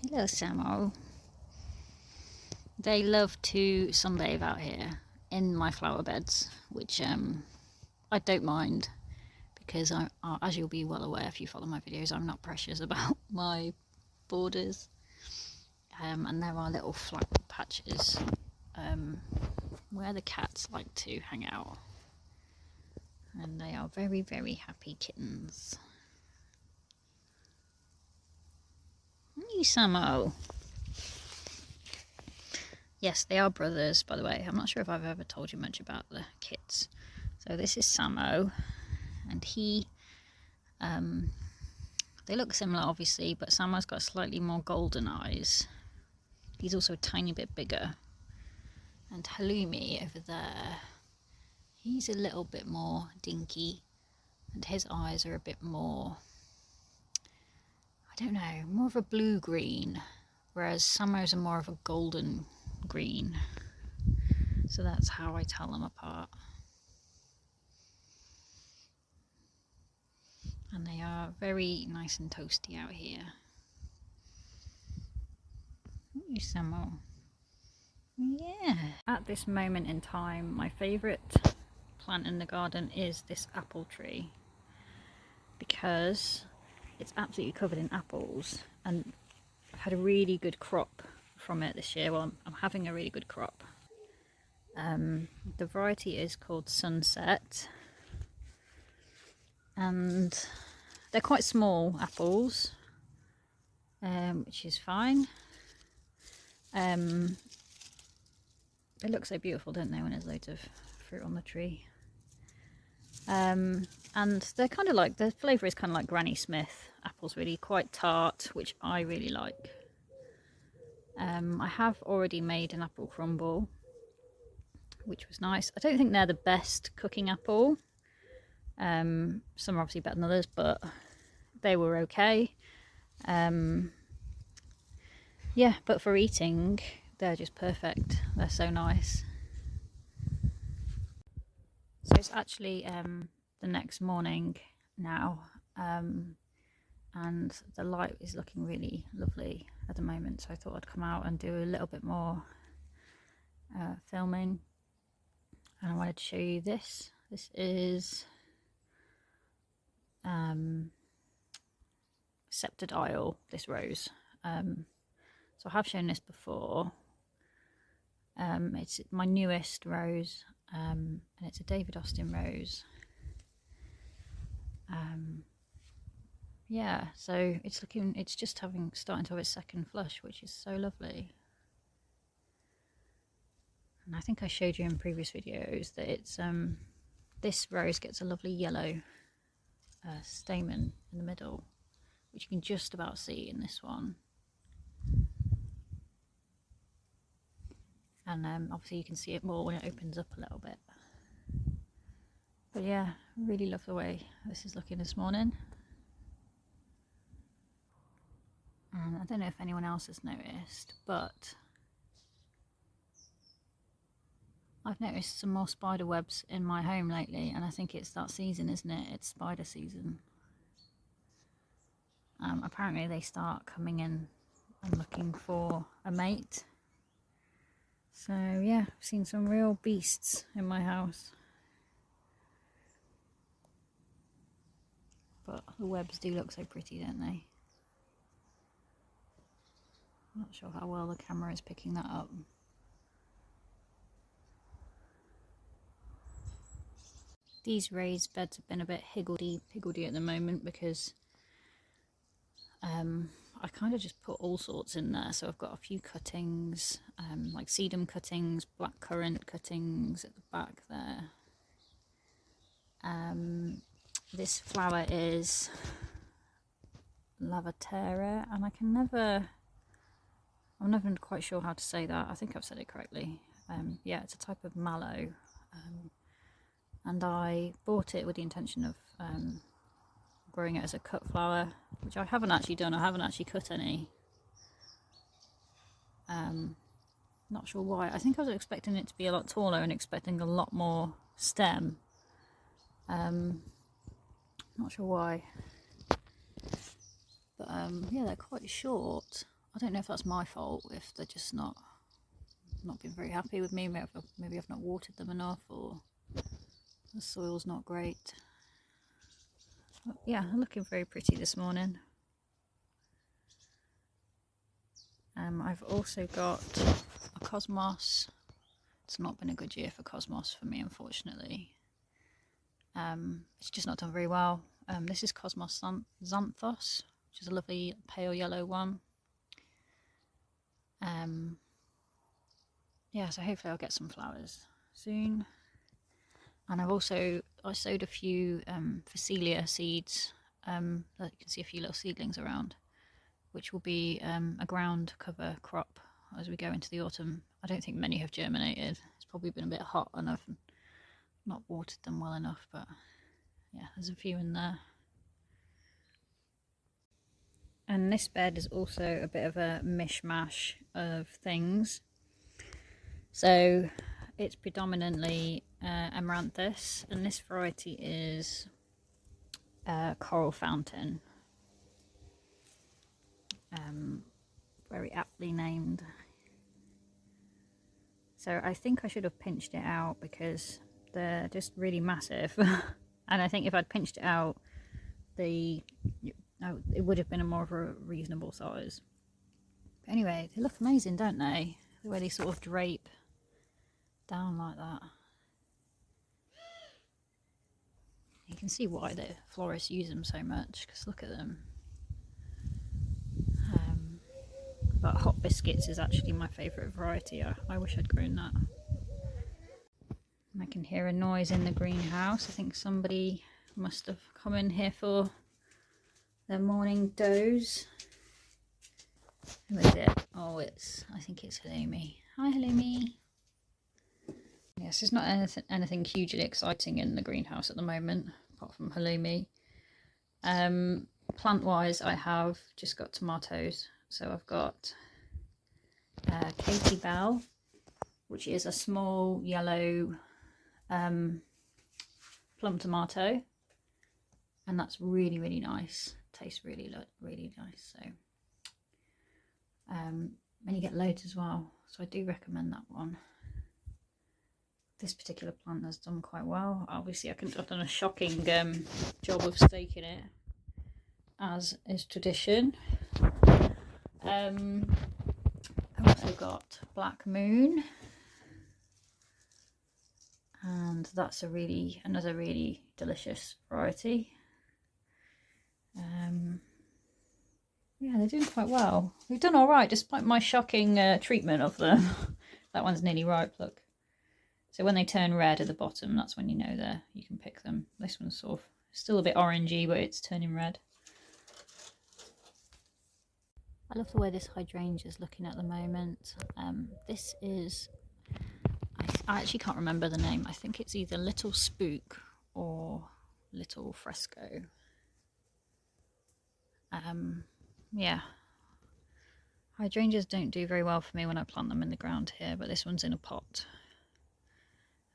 Hello, Samo. They love to sunbathe out here in my flower beds, which I don't mind because as you'll be well aware if you follow my videos, I'm not precious about my borders. And there are little flat patches where the cats like to hang out. And they are very, very happy kittens. You, Samo. Yes, they are brothers, by the way. I'm not sure if I've ever told you much about the kits. So this is Samo, and he, they look similar obviously, but Samo's got slightly more golden eyes. He's also a tiny bit bigger. And Loumi over there, he's a little bit more dinky, and his eyes are a bit more, I don't know, more of a blue-green, whereas Samo's are more of a golden green. So that's how I tell them apart. And they are very nice and toasty out here. You, Samo. Yeah. At this moment in time, my favourite plant in the garden is this apple tree, because it's absolutely covered in apples, and I've had a really good crop from it this year. Well, I'm having a really good crop. The variety is called Sunset, and they're quite small apples, which is fine. They look so beautiful, don't they, when there's loads of fruit on the tree. And they're kind of like, the flavour is kind of like Granny Smith apples, really, quite tart, which I really like. I have already made an apple crumble, which was nice. I don't think they're the best cooking apple. Some are obviously better than others, but they were okay. Yeah, but for eating, they're just perfect. They're so nice. So it's actually the next morning now, and the light is looking really lovely at the moment, so I thought I'd come out and do a little bit more filming. And I wanted to show you this. This is Sceptred Isle, this rose. So I have shown this before. It's my newest rose, and it's a David Austin rose. Yeah, so it's just starting to have its second flush, which is so lovely. And I think I showed you in previous videos that it's this rose gets a lovely yellow stamen in the middle, which you can just about see in this one. And obviously you can see it more when it opens up a little bit. But yeah, really love the way this is looking this morning. And I don't know if anyone else has noticed, but I've noticed some more spider webs in my home lately, and I think it's that season, isn't it? It's spider season. Apparently they start coming in and looking for a mate. So yeah, I've seen some real beasts in my house. But the webs do look so pretty, don't they? I'm not sure how well the camera is picking that up. These raised beds have been a bit higgledy-piggledy at the moment because I kind of just put all sorts in there. So I've got a few cuttings, like sedum cuttings, blackcurrant cuttings at the back there. This flower is Lavatera, and I'm never quite sure how to say that. I think I've said it correctly. Yeah, it's a type of mallow, and I bought it with the intention of growing it as a cut flower, which I haven't actually done. I haven't actually cut any. Not sure why. I think I was expecting it to be a lot taller and expecting a lot more stem. Not sure why. But yeah, they're quite short. I don't know if that's my fault, if they're just not been very happy with me. Maybe I've not watered them enough, or the soil's not great. But yeah, they're looking very pretty this morning. I've also got a cosmos. It's not been a good year for cosmos for me, unfortunately. It's just not done very well. This is Cosmos Xanthos, which is a lovely pale yellow one. Yeah, so hopefully I'll get some flowers soon. And I sowed a few Phacelia seeds. That you can see a few little seedlings around, which will be a ground cover crop as we go into the autumn. I don't think many have germinated. It's probably been a bit hot and I've not watered them well enough, but yeah, there's a few in there. And this bed is also a bit of a mishmash of things. So it's predominantly Amaranthus, and this variety is Coral Fountain. Very aptly named. So I think I should have pinched it out because they're just really massive. And I think if I'd pinched it out, it would have been a more of a reasonable size. But anyway, they look amazing, don't they? The way they sort of drape down like that. You can see why the florists use them so much, because look at them. But Hot Biscuits is actually my favourite variety. I wish I'd grown that. I can hear a noise in the greenhouse. I think somebody must have come in here for their morning doze. Who is it? Oh, I think it's Loumi. Hi, Loumi. Yes, there's not anything hugely exciting in the greenhouse at the moment, apart from halloumi. Plant-wise, I have just got tomatoes. So I've got Katie Bell, which is a small yellow plum tomato, and that's really, really nice. Tastes really, really nice. So, and you get loads as well. So I do recommend that one. This particular plant has done quite well. Obviously, I've done a shocking job of staking it, as is tradition. I've also got Black Moon, and that's another really delicious variety. Yeah, they're doing quite well. They've done all right despite my shocking treatment of them. That one's nearly ripe, look. So when they turn red at the bottom, that's when you know you can pick them. This one's sort of still a bit orangey, but it's turning red. I love the way this hydrangea is looking at the moment. This is, I actually can't remember the name. I think it's either Little Spook or Little Fresco. Yeah, hydrangeas don't do very well for me when I plant them in the ground here, but this one's in a pot.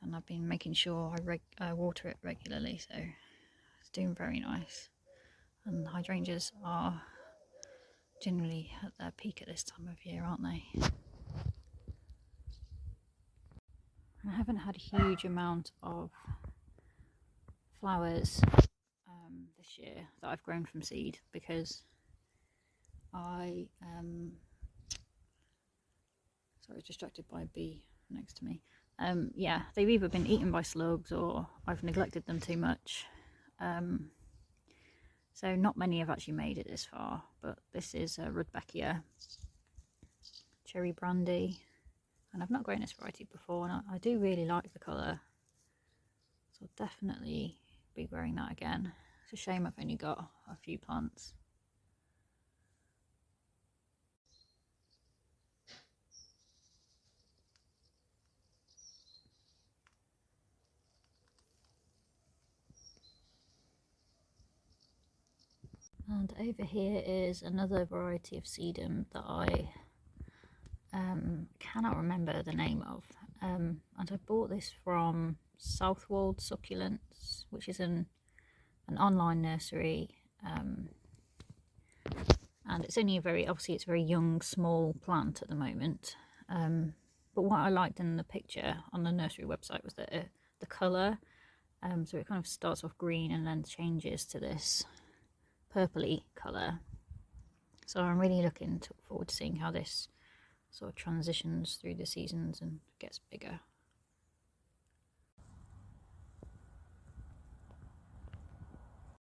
And I've been making sure I water it regularly, so it's doing very nice. And hydrangeas are generally at their peak at this time of year, aren't they? I haven't had a huge amount of flowers this year that I've grown from seed because sorry, I was distracted by a bee next to me. Yeah, they've either been eaten by slugs or I've neglected them too much. So not many have actually made it this far, but this is Rudbeckia Cherry Brandy, and I've not grown this variety before, and I do really like the colour, so I'll definitely be growing that again. It's a shame I've only got a few plants. And over here is another variety of sedum that I cannot remember the name of. And I bought this from Southwold Succulents, which is an online nursery. and it's only obviously it's a very young, small plant at the moment. But what I liked in the picture on the nursery website was that the colour, so it kind of starts off green and then changes to this purpley colour. So I'm really looking forward to seeing how this sort of transitions through the seasons and gets bigger.